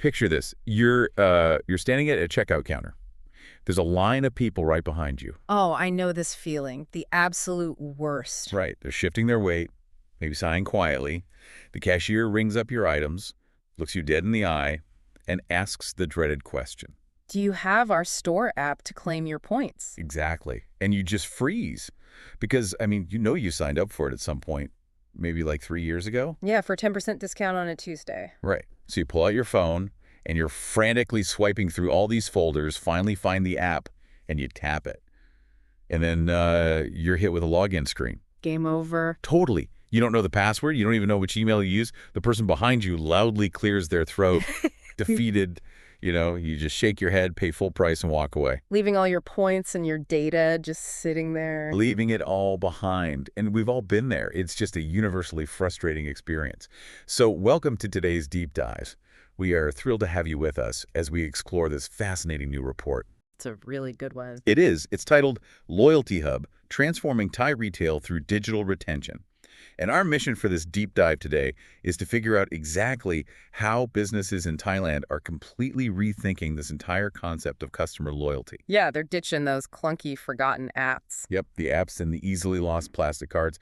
Picture this. You're standing at a checkout counter. There's a line of people right behind you. Oh, I know this feeling. The absolute worst. Right. They're shifting their weight, maybe sighing quietly. The cashier rings up your items, looks you dead in the eye, and asks the dreaded question. Do you have our store app to claim your points? Exactly. And you just freeze. Because, I mean, you signed up for it at some point, maybe like 3 years ago. Yeah, for 10% discount on a Tuesday. Right. So you pull out your phone, and you're frantically swiping through all these folders, finally find the app, and you tap it. And then you're hit with a login screen. Game over. Totally. You don't know the password. You don't even know which email you use. The person behind you loudly clears their throat, defeated. You just shake your head, pay full price, and walk away. Leaving all your points and your data just sitting there. Leaving it all behind. And we've all been there. It's just a universally frustrating experience. So welcome to today's Deep Dive. We are thrilled to have you with us as we explore this fascinating new report. It's a really good one. It is. It's titled Loyalty Hub, Transforming Thai Retail Through Digital Retention. And our mission for this deep dive today is to figure out exactly how businesses in Thailand are completely rethinking this entire concept of customer loyalty. Yeah, they're ditching those clunky, forgotten apps. Yep, the apps and the easily lost plastic cards.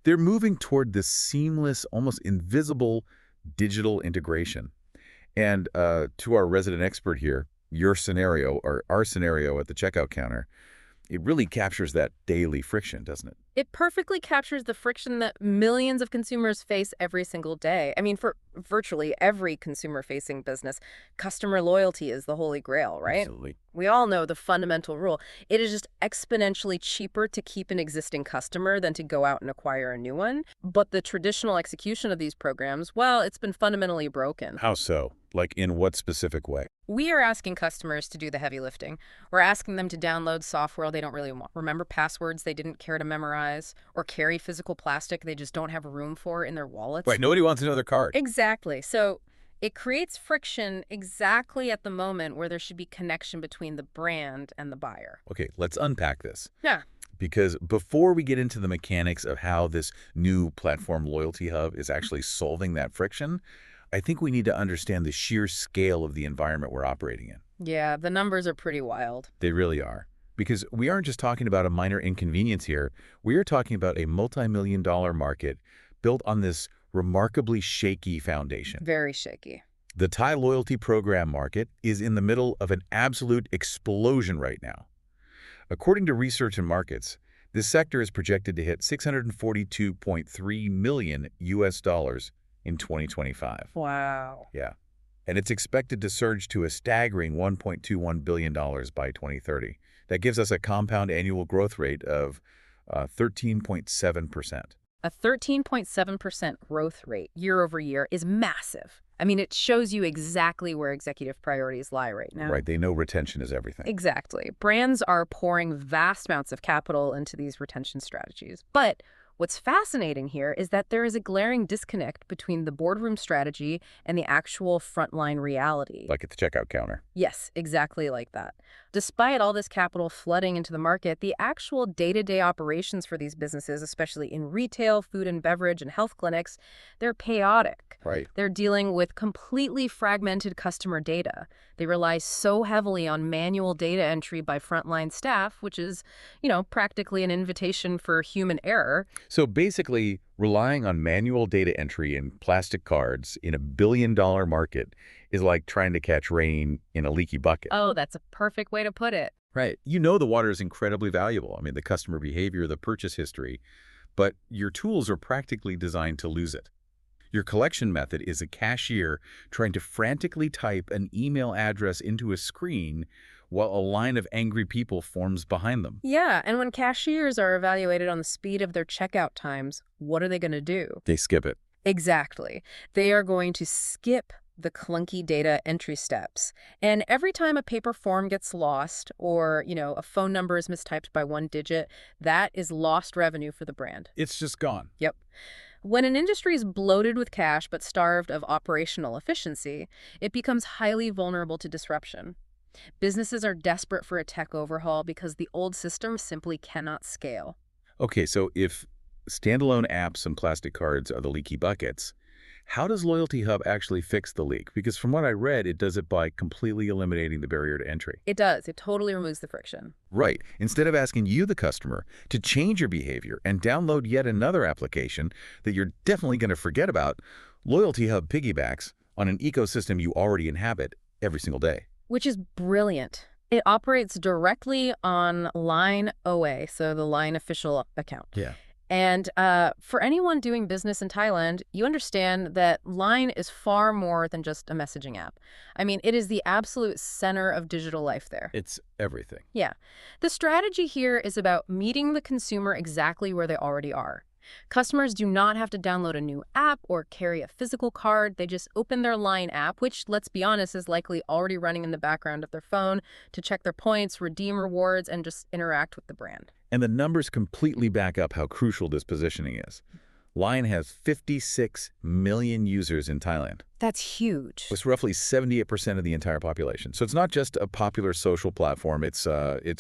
They're moving toward this seamless, almost invisible digital integration. And to our resident expert here, your scenario, or our scenario at the checkout counter, it really captures that daily friction, doesn't it? It perfectly captures the friction that millions of consumers face every single day. I mean, for virtually every consumer-facing business, customer loyalty is the holy grail, right? Absolutely. We all know the fundamental rule. It is just exponentially cheaper to keep an existing customer than to go out and acquire a new one. But the traditional execution of these programs, well, it's been fundamentally broken. How so? Like in what specific way? We are asking customers to do the heavy lifting. We're asking them to download software they don't really want, remember passwords they didn't care to memorize, or carry physical plastic they just don't have room for in their wallets. Right, nobody wants another card. Exactly. So it creates friction exactly at the moment where there should be connection between the brand and the buyer. Okay, let's unpack this. Yeah. Because before we get into the mechanics of how this new platform Loyalty Hub is actually solving that friction, I think we need to understand the sheer scale of the environment we're operating in. Yeah, the numbers are pretty wild. They really are. Because we aren't just talking about a minor inconvenience here. We are talking about a multi-million-dollar market built on this remarkably shaky foundation. Very shaky. The Thai loyalty program market is in the middle of an absolute explosion right now. According to Research and Markets, this sector is projected to hit $642.3 million in 2025. Wow. Yeah. And it's expected to surge to a staggering $1.21 billion by 2030. That gives us a compound annual growth rate of 13.7%. A 13.7% growth rate year over year is massive. I mean, it shows you exactly where executive priorities lie right now. Right. They know retention is everything. Exactly. Brands are pouring vast amounts of capital into these retention strategies. But what's fascinating here is that there is a glaring disconnect between the boardroom strategy and the actual frontline reality. Like at the checkout counter. Yes, exactly like that. Despite all this capital flooding into the market, the actual day-to-day operations for these businesses, especially in retail, food and beverage, and health clinics, they're chaotic. Right. They're dealing with completely fragmented customer data. They rely so heavily on manual data entry by frontline staff, which is, practically an invitation for human error. So basically, relying on manual data entry and plastic cards in a billion-dollar market is like trying to catch rain in a leaky bucket. Oh, that's a perfect way to put it. Right. The water is incredibly valuable. I mean, the customer behavior, the purchase history, but your tools are practically designed to lose it. Your collection method is a cashier trying to frantically type an email address into a screen while a line of angry people forms behind them. Yeah, and when cashiers are evaluated on the speed of their checkout times, what are they going to do? They skip it. Exactly. They are going to skip the clunky data entry steps. And every time a paper form gets lost or, a phone number is mistyped by one digit, that is lost revenue for the brand. It's just gone. Yep. When an industry is bloated with cash but starved of operational efficiency, it becomes highly vulnerable to disruption. Businesses are desperate for a tech overhaul because the old system simply cannot scale. Okay, so if standalone apps and plastic cards are the leaky buckets, How does Loyalty Hub actually fix the leak? Because from what I read, it does it by completely eliminating the barrier to entry. It does. It totally removes the friction. Right. Instead of asking you, the customer, to change your behavior and download yet another application that you're definitely going to forget about, Loyalty Hub piggybacks on an ecosystem you already inhabit every single day. Which is brilliant. It operates directly on Line OA, so the Line official account. Yeah. And for anyone doing business in Thailand, you understand that Line is far more than just a messaging app. I mean, it is the absolute center of digital life there. It's everything. Yeah. The strategy here is about meeting the consumer exactly where they already are. Customers do not have to download a new app or carry a physical card. They just open their Line app, which, let's be honest, is likely already running in the background of their phone to check their points, redeem rewards, and just interact with the brand. And the numbers completely back up how crucial this positioning is. Line has 56 million users in Thailand. That's huge. It's roughly 78% of the entire population. So it's not just a popular social platform. It's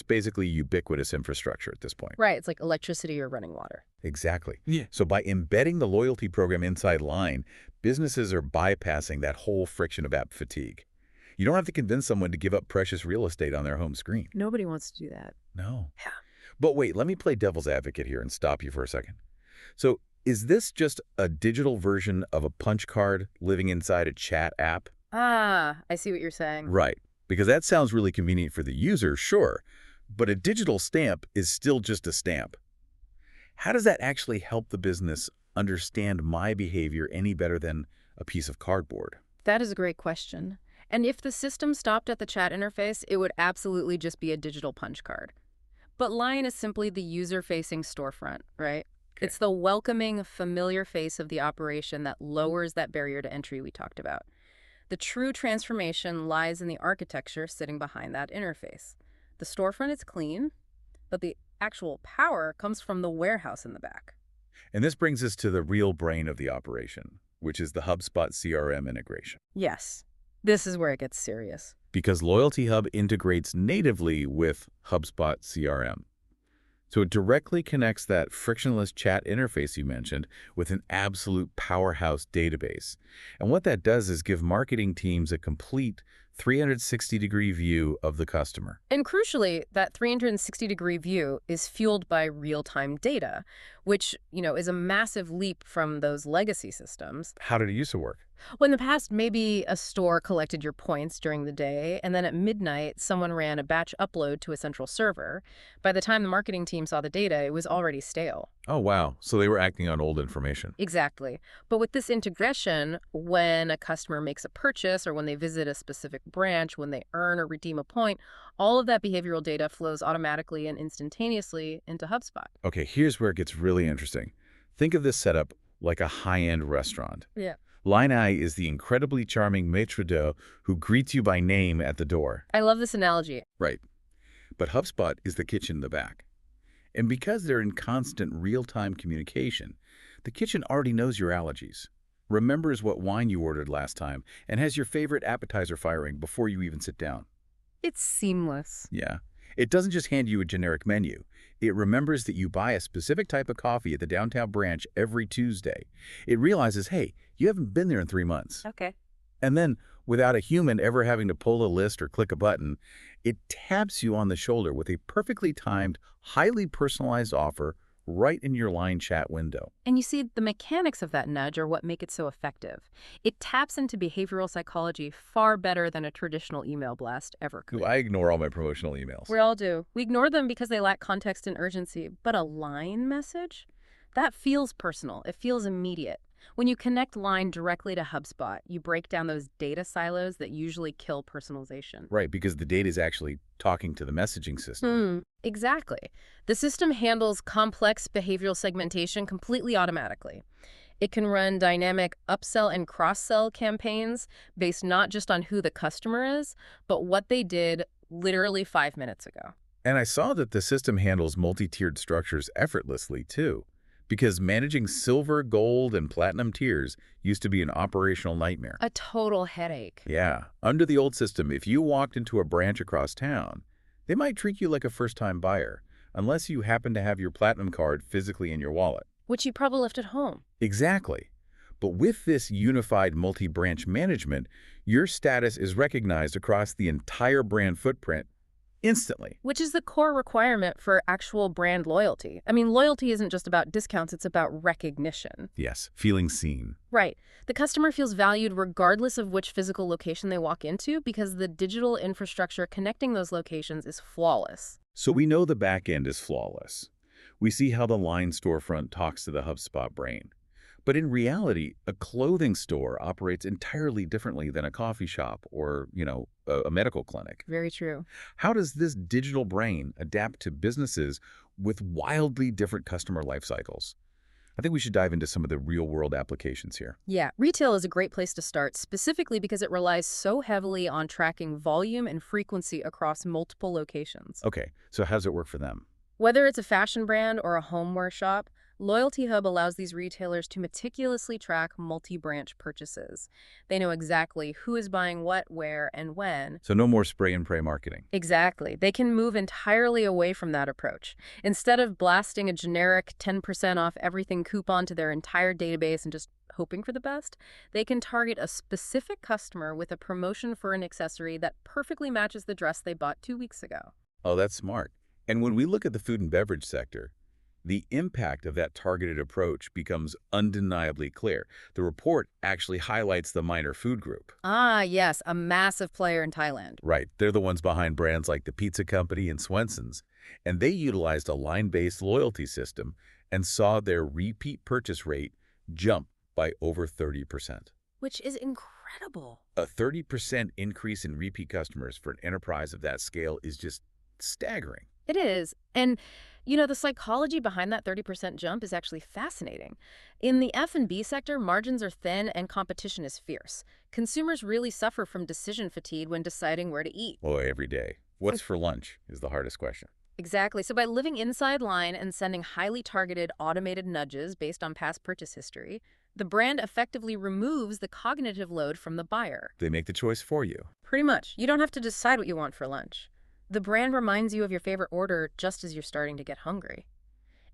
basically ubiquitous infrastructure at this point. Right. It's like electricity or running water. Exactly. Yeah. So by embedding the loyalty program inside Line, businesses are bypassing that whole friction of app fatigue. You don't have to convince someone to give up precious real estate on their home screen. Nobody wants to do that. No. Yeah. But wait, let me play devil's advocate here and stop you for a second. So is this just a digital version of a punch card living inside a chat app? Ah, I see what you're saying. Right. Because that sounds really convenient for the user, sure. But a digital stamp is still just a stamp. How does that actually help the business understand my behavior any better than a piece of cardboard? That is a great question. And if the system stopped at the chat interface, it would absolutely just be a digital punch card. But Line is simply the user-facing storefront, right? Okay. It's the welcoming, familiar face of the operation that lowers that barrier to entry we talked about. The true transformation lies in the architecture sitting behind that interface. The storefront is clean, but the actual power comes from the warehouse in the back. And this brings us to the real brain of the operation, which is the HubSpot CRM integration. Yes, this is where it gets serious. Because Loyalty Hub integrates natively with HubSpot CRM. So it directly connects that frictionless chat interface you mentioned with an absolute powerhouse database. And what that does is give marketing teams a complete 360-degree view of the customer. And crucially, that 360-degree view is fueled by real-time data, which, is a massive leap from those legacy systems. How did it used to work? Well, in the past, maybe a store collected your points during the day, and then at midnight, someone ran a batch upload to a central server. By the time the marketing team saw the data, it was already stale. Oh, wow. So they were acting on old information. Exactly. But with this integration, when a customer makes a purchase or when they visit a specific branch, when they earn or redeem a point, all of that behavioral data flows automatically and instantaneously into HubSpot. Okay, here's where it gets really interesting. Think of this setup like a high-end restaurant. Yeah. Line I is the incredibly charming maître d' who greets you by name at the door. I love this analogy. Right. But HubSpot is the kitchen in the back. And because they're in constant real-time communication, the kitchen already knows your allergies, remembers what wine you ordered last time, and has your favorite appetizer firing before you even sit down. It's seamless. Yeah. It doesn't just hand you a generic menu. It remembers that you buy a specific type of coffee at the downtown branch every Tuesday. It realizes, hey, you haven't been there in 3 months. Okay. And then, without a human ever having to pull a list or click a button, it taps you on the shoulder with a perfectly timed, highly personalized offer right in your Line chat window. And you see, the mechanics of that nudge are what make it so effective. It taps into behavioral psychology far better than a traditional email blast ever could. I ignore all my promotional emails. We all do. We ignore them because they lack context and urgency. But a Line message? That feels personal. It feels immediate. When you connect Line directly to HubSpot, you break down those data silos that usually kill personalization. Right, because the data is actually talking to the messaging system. Exactly. The system handles complex behavioral segmentation completely automatically. It can run dynamic upsell and cross-sell campaigns based not just on who the customer is, but what they did literally 5 minutes ago. And I saw that the system handles multi-tiered structures effortlessly, too. Because managing silver, gold, and platinum tiers used to be an operational nightmare. A total headache. Yeah. Under the old system, if you walked into a branch across town, they might treat you like a first-time buyer, unless you happen to have your platinum card physically in your wallet. Which you probably left at home. Exactly. But with this unified multi-branch management, your status is recognized across the entire brand footprint instantly. Which is the core requirement for actual brand loyalty. I mean, loyalty isn't just about discounts, it's about recognition. Yes, feeling seen. Right. The customer feels valued regardless of which physical location they walk into because the digital infrastructure connecting those locations is flawless. So we know the back end is flawless. We see how the line storefront talks to the HubSpot brain. But in reality, a clothing store operates entirely differently than a coffee shop or, a medical clinic. Very true. How does this digital brain adapt to businesses with wildly different customer life cycles? I think we should dive into some of the real-world applications here. Yeah, retail is a great place to start, specifically because it relies so heavily on tracking volume and frequency across multiple locations. Okay, so how does it work for them? Whether it's a fashion brand or a homeware shop, Loyalty Hub allows these retailers to meticulously track multi-branch purchases. They know exactly who is buying what, where, and when. So no more spray and pray marketing. Exactly. They can move entirely away from that approach. Instead of blasting a generic 10% off everything coupon to their entire database and just hoping for the best, they can target a specific customer with a promotion for an accessory that perfectly matches the dress they bought 2 weeks ago. Oh, that's smart. And when we look at the food and beverage sector, the impact of that targeted approach becomes undeniably clear. The report actually highlights the Minor Food Group. Ah, yes, a massive player in Thailand. Right, they're the ones behind brands like the Pizza Company and Swenson's, and they utilized a line-based loyalty system and saw their repeat purchase rate jump by over 30%. Which is incredible. A 30% increase in repeat customers for an enterprise of that scale is just staggering. It is. And, the psychology behind that 30% jump is actually fascinating. In the F&B sector, margins are thin and competition is fierce. Consumers really suffer from decision fatigue when deciding where to eat. Well, every day. What's for lunch is the hardest question. Exactly. So by living inside line and sending highly targeted automated nudges based on past purchase history, the brand effectively removes the cognitive load from the buyer. They make the choice for you. Pretty much. You don't have to decide what you want for lunch. The brand reminds you of your favorite order just as you're starting to get hungry.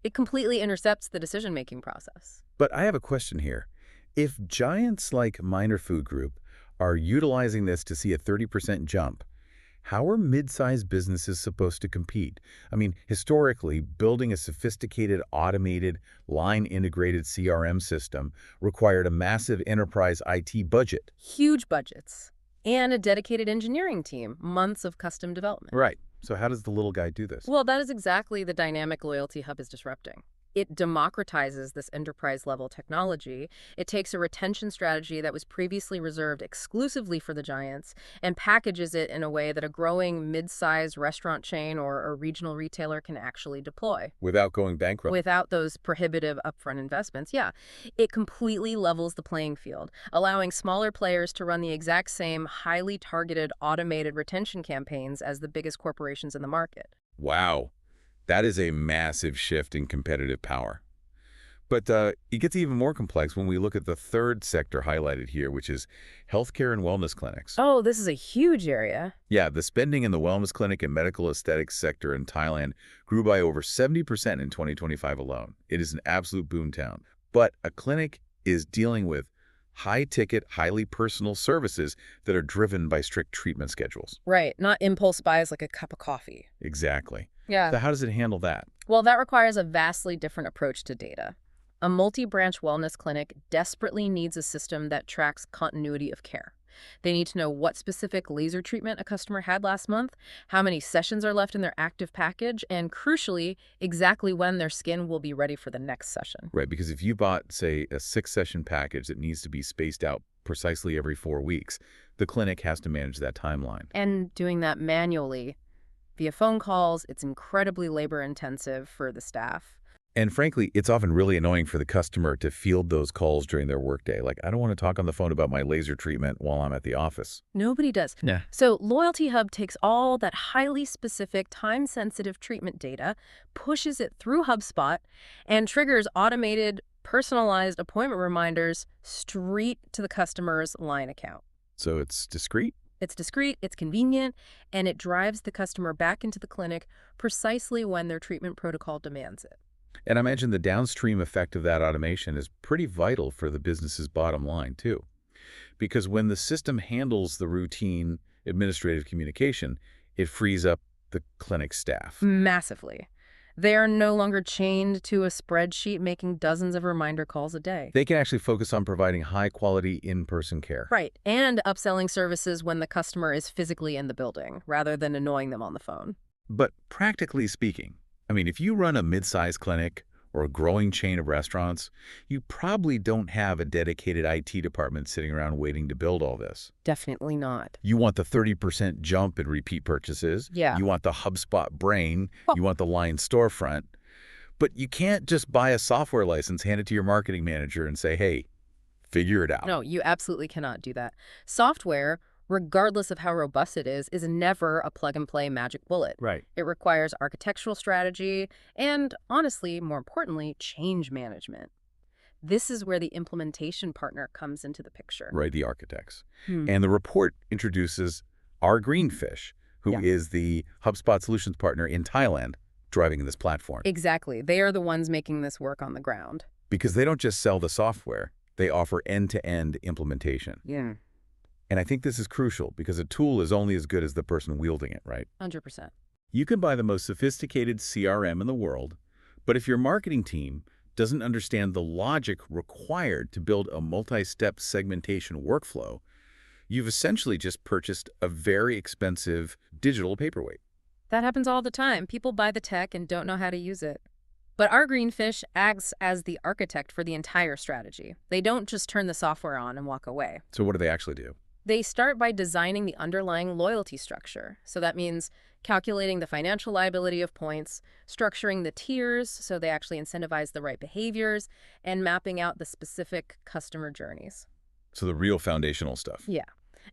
It completely intercepts the decision-making process. But I have a question here. If giants like Minor Food Group are utilizing this to see a 30% jump, how are mid-sized businesses supposed to compete? I mean, historically, building a sophisticated, automated, line-integrated CRM system required a massive enterprise IT budget. Huge budgets. And a dedicated engineering team, months of custom development. Right. So how does the little guy do this? Well, that is exactly the dynamic Loyalty Hub is disrupting. It democratizes this enterprise-level technology. It takes a retention strategy that was previously reserved exclusively for the giants and packages it in a way that a growing mid-sized restaurant chain or a regional retailer can actually deploy. Without going bankrupt. Without those prohibitive upfront investments, yeah. It completely levels the playing field, allowing smaller players to run the exact same highly targeted automated retention campaigns as the biggest corporations in the market. Wow. That is a massive shift in competitive power. But it gets even more complex when we look at the third sector highlighted here, which is healthcare and wellness clinics. Oh, this is a huge area. Yeah, the spending in the wellness clinic and medical aesthetics sector in Thailand grew by over 70% in 2025 alone. It is an absolute boomtown. But a clinic is dealing with high-ticket, highly personal services that are driven by strict treatment schedules. Right, not impulse buys like a cup of coffee. Exactly. Yeah. So how does it handle that? Well, that requires a vastly different approach to data. A multi-branch wellness clinic desperately needs a system that tracks continuity of care. They need to know what specific laser treatment a customer had last month, how many sessions are left in their active package, and crucially, exactly when their skin will be ready for the next session. Right, because if you bought, say, a 6-session package that needs to be spaced out precisely every 4 weeks, the clinic has to manage that timeline. And doing that manually, via phone calls, it's incredibly labor-intensive for the staff. And frankly, it's often really annoying for the customer to field those calls during their workday. Like, I don't want to talk on the phone about my laser treatment while I'm at the office. Nobody does. Yeah. So Loyalty Hub takes all that highly specific, time-sensitive treatment data, pushes it through HubSpot, and triggers automated, personalized appointment reminders straight to the customer's line account. So it's discreet? It's discreet, it's convenient, and it drives the customer back into the clinic precisely when their treatment protocol demands it. And I imagine the downstream effect of that automation is pretty vital for the business's bottom line, too. Because when the system handles the routine administrative communication, it frees up the clinic staff. Massively. They are no longer chained to a spreadsheet making dozens of reminder calls a day. They can actually focus on providing high-quality in-person care. Right, and upselling services when the customer is physically in the building, rather than annoying them on the phone. But practically speaking, I mean, if you run a mid-sized clinic or a growing chain of restaurants, you probably don't have a dedicated IT department sitting around waiting to build all this. Definitely not. You want the 30% jump in repeat purchases. Yeah. You want the HubSpot brain. Well, You want the line storefront. But you can't just buy a software license, hand it to your marketing manager, and say, hey, figure it out. no, you absolutely cannot do that. Software, regardless of how robust it is never a plug-and-play magic bullet. Right. It requires architectural strategy and, honestly, more importantly, change management. This is where the implementation partner comes into the picture. Right, the architects. Hmm. And the report introduces our Greenfish, who Yeah. is the HubSpot solutions partner in Thailand, driving this platform. Exactly. They are the ones making this work on the ground. Because they don't just sell the software, they offer end-to-end implementation. Yeah. And I think this is crucial because a tool is only as good as the person wielding it, right? 100%. You can buy the most sophisticated CRM in the world, but if your marketing team doesn't understand the logic required to build a multi-step segmentation workflow, you've essentially just purchased a very expensive digital paperweight. That happens all the time. People buy the tech and don't know how to use it. But our Greenfish acts as the architect for the entire strategy. They don't just turn the software on and walk away. So what do they actually do? They start by designing the underlying loyalty structure. So that means calculating the financial liability of points, structuring the tiers so they actually incentivize the right behaviors, and mapping out the specific customer journeys. So the real foundational stuff. Yeah.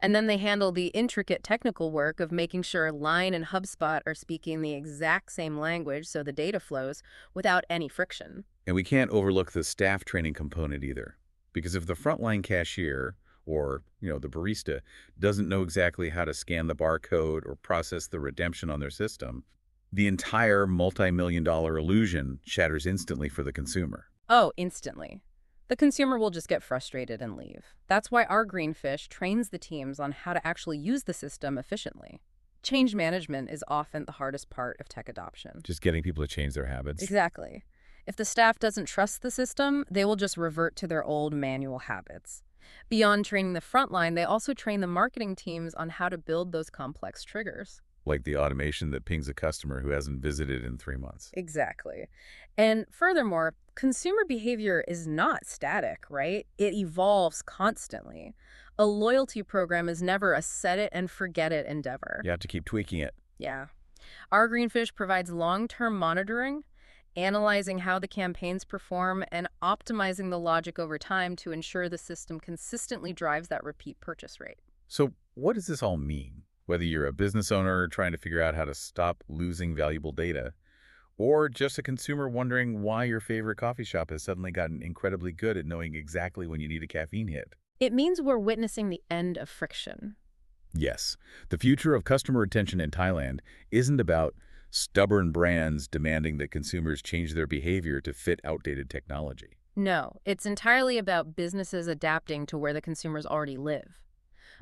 And then they handle the intricate technical work of making sure Line and HubSpot are speaking the exact same language so the data flows without any friction. And we can't overlook the staff training component either. Because if the frontline cashier or, the barista doesn't know exactly how to scan the barcode or process the redemption on their system, the entire multi-million-dollar illusion shatters instantly for the consumer. Oh, instantly. The consumer will just get frustrated and leave. That's why our Greenfish trains the teams on how to actually use the system efficiently. Change management is often the hardest part of tech adoption. Just getting people to change their habits. Exactly. If the staff doesn't trust the system, they will just revert to their old manual habits. Beyond training the frontline, they also train the marketing teams on how to build those complex triggers. Like the automation that pings a customer who hasn't visited in 3 months. Exactly. And furthermore, consumer behavior is not static, right? It evolves constantly. A loyalty program is never a set it and forget it endeavor. You have to keep tweaking it. Yeah. Our Greenfish provides long-term monitoring, analyzing how the campaigns perform, and optimizing the logic over time to ensure the system consistently drives that repeat purchase rate. So what does this all mean? Whether you're a business owner trying to figure out how to stop losing valuable data, or just a consumer wondering why your favorite coffee shop has suddenly gotten incredibly good at knowing exactly when you need a caffeine hit. It means we're witnessing the end of friction. Yes, the future of customer retention in Thailand isn't about stubborn brands demanding that consumers change their behavior to fit outdated technology. No, it's entirely about businesses adapting to where the consumers already live.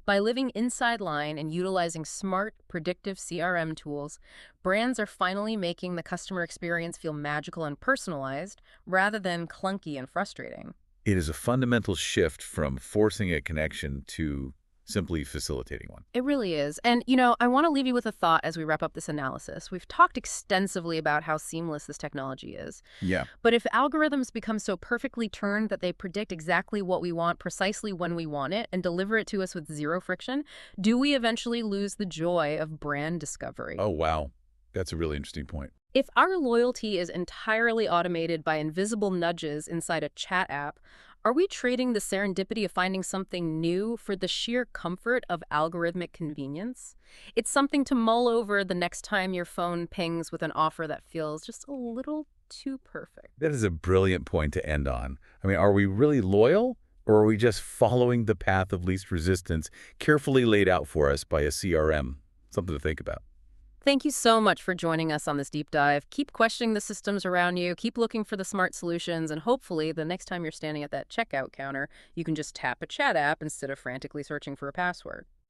By living inside Line and utilizing smart, predictive CRM tools, brands are finally making the customer experience feel magical and personalized rather than clunky and frustrating. It is a fundamental shift from forcing a connection to simply facilitating one. It really is. And, I want to leave you with a thought as we wrap up this analysis. We've talked extensively about how seamless this technology is. Yeah. But if algorithms become so perfectly turned that they predict exactly what we want precisely when we want it and deliver it to us with zero friction, do we eventually lose the joy of brand discovery? Oh, wow. That's a really interesting point. If our loyalty is entirely automated by invisible nudges inside a chat app, are we trading the serendipity of finding something new for the sheer comfort of algorithmic convenience? It's something to mull over the next time your phone pings with an offer that feels just a little too perfect. That is a brilliant point to end on. I mean, are we really loyal, or are we just following the path of least resistance carefully laid out for us by a CRM? Something to think about. Thank you so much for joining us on this deep dive. Keep questioning the systems around you, keep looking for the smart solutions, and hopefully the next time you're standing at that checkout counter, you can just tap a chat app instead of frantically searching for a password.